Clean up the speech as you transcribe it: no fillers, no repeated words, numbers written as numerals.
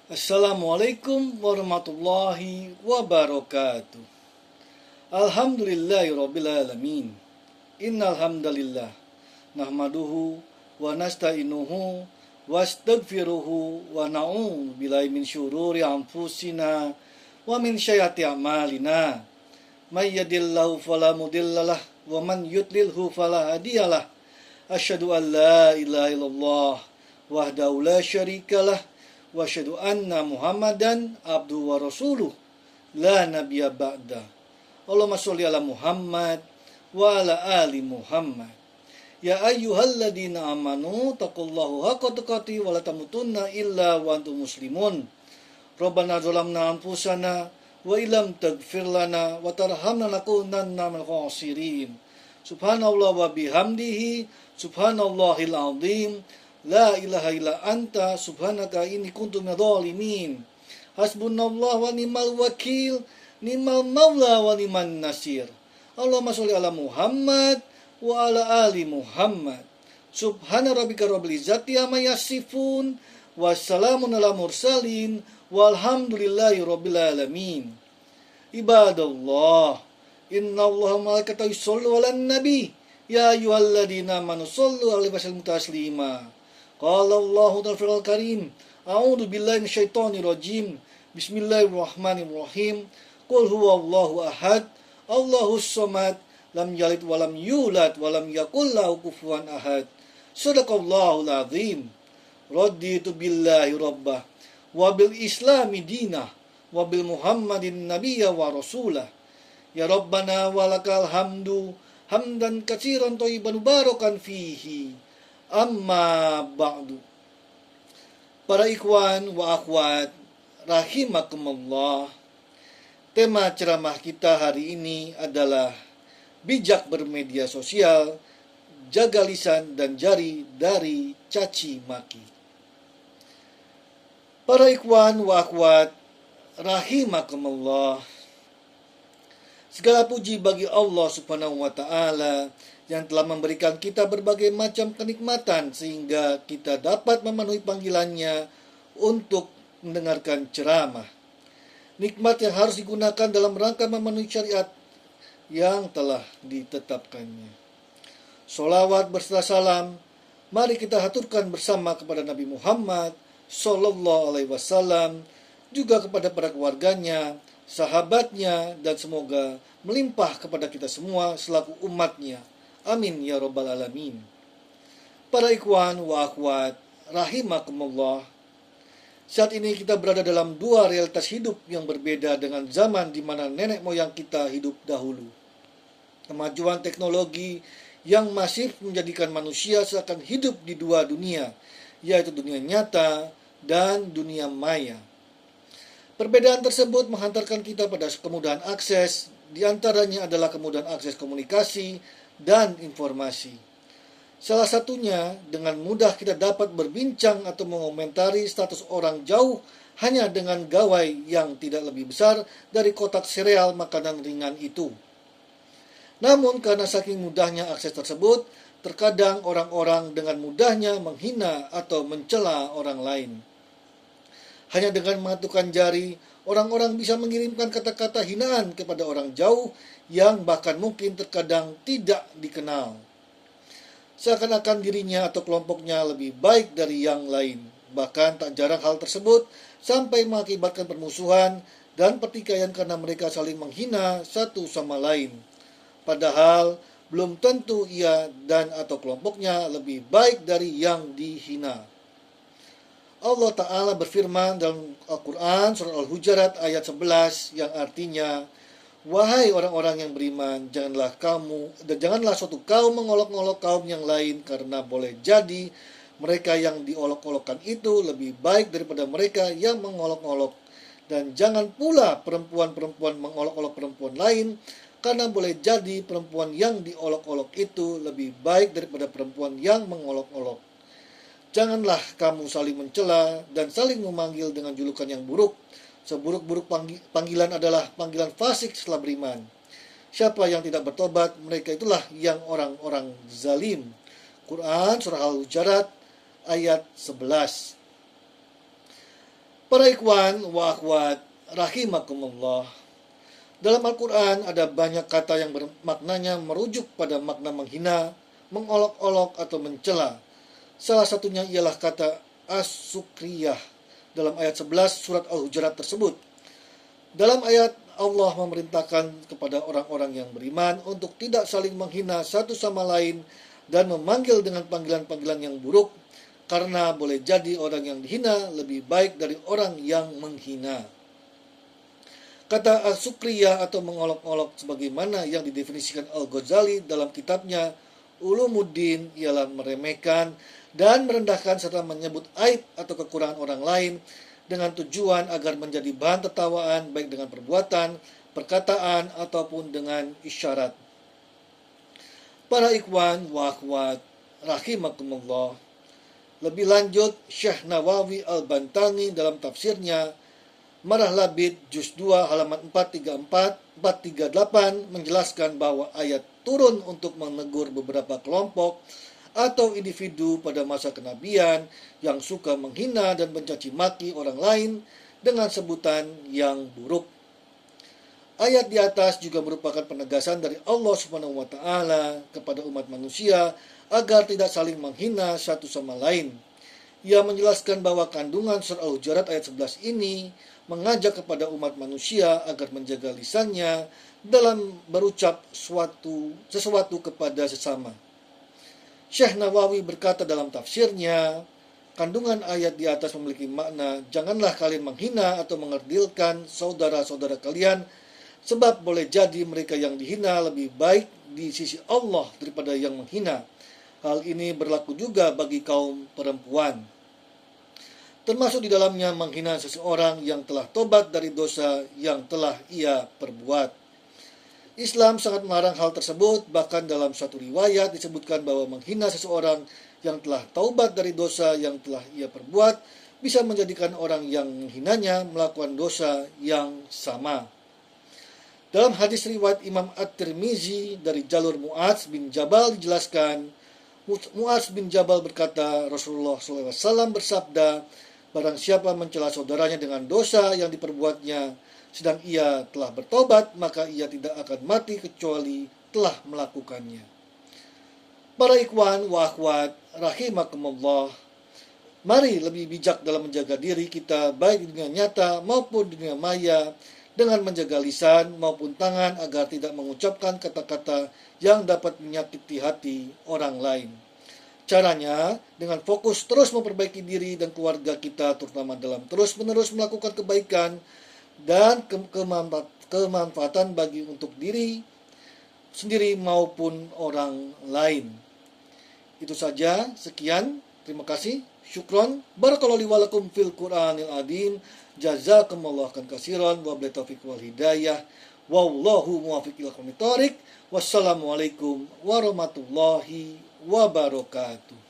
Assalamualaikum warahmatullahi wabarakatuh. Alhamdulillahirabbil alamin. Innal hamdalillah nahmaduhu wa nasta'inuhu wastaghfiruhu wa na'udzu billahi min syururi anfusina wa min sayyiati a'malina. May yahdihillahu fala mudhillalah wa man yudlilhu fala hadiyalah. Asyhadu an la ilaha illallah wahdahu la syarikalah wa asyhadu anna Muhammadan abduhu wa rasuluh la nabiyya ba'da. Allahumma sholli ala Muhammad wa ala ali Muhammad. Ya ayyuhalladzina amanu taqullaha haqqa tuqatih wa la tamutunna illa wa antum muslimun. Rabbana zalamna anfusana wa illam taghfir lana wa tarhamna lanakunanna minal khasirin. Subhanallah wa bihamdihi subhanallahil azim. La ilaha illa anta subhanaka inni kuntu minadh dhalimin. Hasbunallah wa ni'mal wakil, ni'mal maula wa ni'man nasir. Allahumma sholli ala Muhammad wa ala ali Muhammad. Subhana rabbika rabbil izzati amma yasifun wa salamun ala mursalin walhamdulillahi rabbil alamin. Ibadallah, innallaha wa malaikatahu yusholluna 'alan nabi. Ya ayyuhalladzina amanu shollu 'alaihi wa sallimu taslima. Qala Allahu ta'ala fil karim, a'udzu billahi minasyaitonir rajim. Bismillahirrahmanirrahim. Qul huwallahu ahad, Allahus samad, lam yalid wa lam yulad wa lam yakul lahu kufuwan ahad. Shadaqallahul azim. Raditu billahi rabbah wa bil islami dinah wa bil Muhammadin nabiyya wa rasulah. Ya Rabbana walakal hamdu hamdan katsiran thayyiban mubarakan fihi. Amma ba'du. Para ikhwan wa akhwat rahimakumullah. Tema ceramah kita hari ini adalah bijak bermedia sosial, jaga lisan dan jari dari caci maki. Para ikhwan wa akhwat rahimakumullah. Segala puji bagi Allah Subhanahu wa taala yang telah memberikan kita berbagai macam kenikmatan sehingga kita dapat memenuhi panggilannya untuk mendengarkan ceramah. Nikmat yang harus digunakan dalam rangka memenuhi syariat yang telah ditetapkannya. Sholawat berserta salam, mari kita haturkan bersama kepada Nabi Muhammad Sallallahu Alaihi Wasallam, juga kepada para keluarganya, sahabatnya, dan semoga melimpah kepada kita semua selaku umatnya. Amin ya rabbal alamin. Para ikhwan wa akhwat rahimakumullah. Saat ini kita berada dalam dua realitas hidup yang berbeda dengan zaman di mana nenek moyang kita hidup dahulu. Kemajuan teknologi yang masif menjadikan manusia seakan hidup di dua dunia, yaitu dunia nyata dan dunia maya. Perbedaan tersebut menghantarkan kita pada kemudahan akses, di antaranya adalah kemudahan akses komunikasi dan informasi. Salah satunya, dengan mudah kita dapat berbincang atau mengomentari status orang jauh hanya dengan gawai yang tidak lebih besar dari kotak sereal makanan ringan itu. Namun karena saking mudahnya akses tersebut, terkadang orang-orang dengan mudahnya menghina atau mencela orang lain. Hanya dengan mengatukkan jari, orang-orang bisa mengirimkan kata-kata hinaan kepada orang jauh yang bahkan mungkin terkadang tidak dikenal. Seakan-akan dirinya atau kelompoknya lebih baik dari yang lain. Bahkan tak jarang hal tersebut sampai mengakibatkan permusuhan dan pertikaian karena mereka saling menghina satu sama lain. Padahal belum tentu ia dan atau kelompoknya lebih baik dari yang dihina. Allah Ta'ala berfirman dalam Al-Quran surah Al-Hujurat ayat 11 yang artinya, wahai orang-orang yang beriman, janganlah suatu kaum mengolok-olok kaum yang lain, karena boleh jadi mereka yang diolok-olokkan itu lebih baik daripada mereka yang mengolok-olok. Dan jangan pula perempuan-perempuan mengolok-olok perempuan lain, karena boleh jadi perempuan yang diolok-olok itu lebih baik daripada perempuan yang mengolok-olok. Janganlah kamu saling mencela dan saling memanggil dengan julukan yang buruk. Seburuk-buruk panggilan adalah panggilan fasik setelah beriman. Siapa yang tidak bertobat, mereka itulah yang orang-orang zalim. Quran Surah Al-Hujurat ayat 11. Para ikhwan wa akhwat rahimakumullah. Dalam Al-Quran ada banyak kata yang bermaknanya merujuk pada makna menghina, mengolok-olok atau mencela. Salah satunya ialah kata as-sukriyah dalam ayat 11 surat Al-Hujurat tersebut. Dalam ayat Allah memerintahkan kepada orang-orang yang beriman untuk tidak saling menghina satu sama lain dan memanggil dengan panggilan-panggilan yang buruk, karena boleh jadi orang yang dihina lebih baik dari orang yang menghina. Kata as-sukriyah atau mengolok-olok sebagaimana yang didefinisikan Al-Ghazali dalam kitabnya Ulumuddin ialah meremehkan dan merendahkan serta menyebut aib atau kekurangan orang lain dengan tujuan agar menjadi bahan tertawaan baik dengan perbuatan, perkataan, ataupun dengan isyarat. Para ikhwan wa akhwat rahimakumullah. Lebih lanjut, Syekh Nawawi Al-Bantani dalam tafsirnya Marah Labid Juz 2 halaman 438 menjelaskan bahwa ayat turun untuk menegur beberapa kelompok atau individu pada masa kenabian yang suka menghina dan mencaci maki orang lain dengan sebutan yang buruk. Ayat di atas juga merupakan penegasan dari Allah Subhanahu wa taala kepada umat manusia agar tidak saling menghina satu sama lain. Ia menjelaskan bahwa kandungan surah Al-Hujurat ayat 11 ini mengajak kepada umat manusia agar menjaga lisannya dalam berucap sesuatu kepada sesama. Syekh Nawawi berkata dalam tafsirnya, kandungan ayat di atas memiliki makna, janganlah kalian menghina atau mengerdilkan saudara-saudara kalian, sebab boleh jadi mereka yang dihina lebih baik di sisi Allah daripada yang menghina. Hal ini berlaku juga bagi kaum perempuan. Termasuk di dalamnya menghina seseorang yang telah tobat dari dosa yang telah ia perbuat. Islam sangat melarang hal tersebut, bahkan dalam satu riwayat disebutkan bahwa menghina seseorang yang telah taubat dari dosa yang telah ia perbuat bisa menjadikan orang yang menghinanya melakukan dosa yang sama. Dalam hadis riwayat Imam At-Tirmizi dari jalur Mu'adz bin Jabal dijelaskan, Mu'adz bin Jabal berkata, Rasulullah SAW bersabda, barang siapa mencela saudaranya dengan dosa yang diperbuatnya, sedang ia telah bertobat, maka ia tidak akan mati kecuali telah melakukannya. Para ikhwan wa akhwat rahimakumullah, mari lebih bijak dalam menjaga diri kita baik di dunia nyata maupun di dunia maya, dengan menjaga lisan maupun tangan agar tidak mengucapkan kata-kata yang dapat menyakiti hati orang lain. Caranya dengan fokus terus memperbaiki diri dan keluarga kita, terutama dalam terus-menerus melakukan kebaikan dan kemanfaatan bagi untuk diri sendiri maupun orang lain. Itu saja, sekian, terima kasih, syukron, barakallahu li wa lakum fil Qur'anil Azim, jazakumullahu khairan katsiran, wa billahi taufiq wal hidayah, wallahu muwaffiq ila aqwamit thoriq. Wassalamualaikum warahmatullahi wabarakatuh.